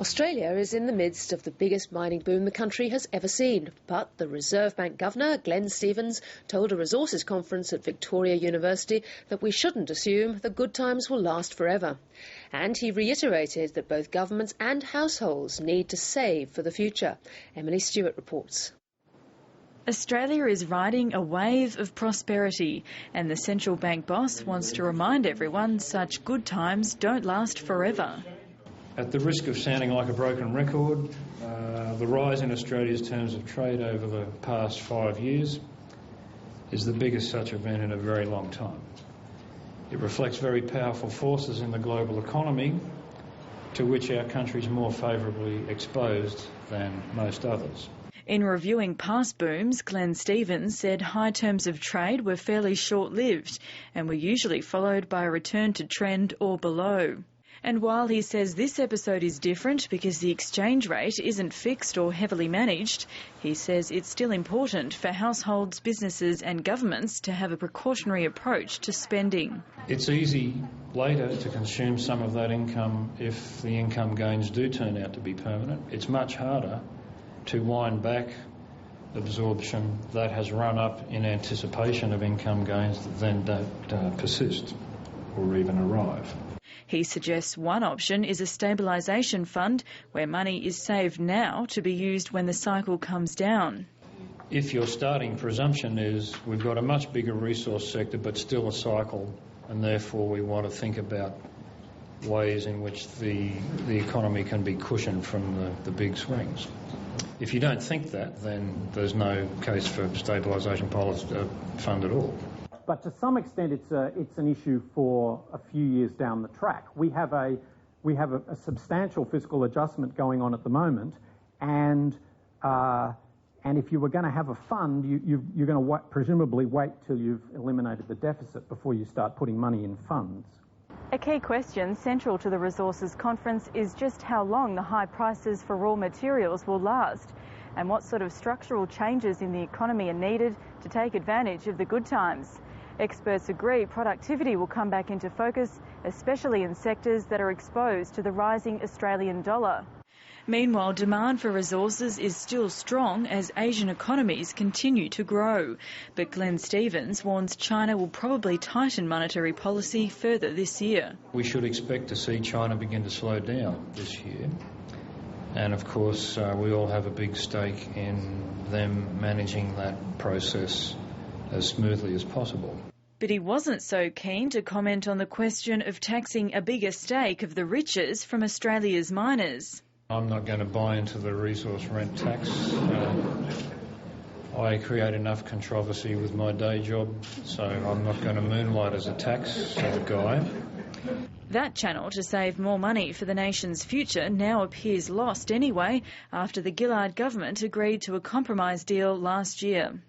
Australia is in the midst of the biggest mining boom the country has ever seen, but the Reserve Bank Governor, Glenn Stevens, told a resources conference at Victoria University that we shouldn't assume the good times will last forever. And he reiterated that both governments and households need to save for the future. Emily Stewart reports. Australia is riding a wave of prosperity, and the central bank boss wants to remind everyone such good times don't last forever. At the risk of sounding like a broken record, the rise in Australia's terms of trade over the past 5 years is the biggest such event in a very long time. It reflects very powerful forces in the global economy to which our country is more favourably exposed than most others. In reviewing past booms, Glenn Stevens said high terms of trade were fairly short-lived and were usually followed by a return to trend or below. And while he says this episode is different because the exchange rate isn't fixed or heavily managed, he says it's still important for households, businesses and governments to have a precautionary approach to spending. It's easy later to consume some of that income if the income gains do turn out to be permanent. It's much harder to wind back absorption that has run up in anticipation of income gains that then don't persist or even arrive. He suggests one option is a stabilisation fund where money is saved now to be used when the cycle comes down. If your starting presumption is we've got a much bigger resource sector but still a cycle, and therefore we want to think about ways in which the economy can be cushioned from the big swings. If you don't think that, then there's no case for stabilisation policy fund at all. But to some extent, it's an issue for a few years down the track. We have a substantial fiscal adjustment going on at the moment, and if you were going to have a fund, you're going to presumably wait till you've eliminated the deficit before you start putting money in funds. A key question central to the Resources Conference is just how long the high prices for raw materials will last, and what sort of structural changes in the economy are needed to take advantage of the good times. Experts agree productivity will come back into focus, especially in sectors that are exposed to the rising Australian dollar. Meanwhile, demand for resources is still strong as Asian economies continue to grow. But Glenn Stevens warns China will probably tighten monetary policy further this year. We should expect to see China begin to slow down this year. And of course, we all have a big stake in them managing that process as smoothly as possible. But he wasn't so keen to comment on the question of taxing a bigger stake of the riches from Australia's miners. I'm not going to buy into the resource rent tax. I create enough controversy with my day job, so I'm not going to moonlight as a tax guy. That channel to save more money for the nation's future now appears lost anyway after the Gillard government agreed to a compromise deal last year.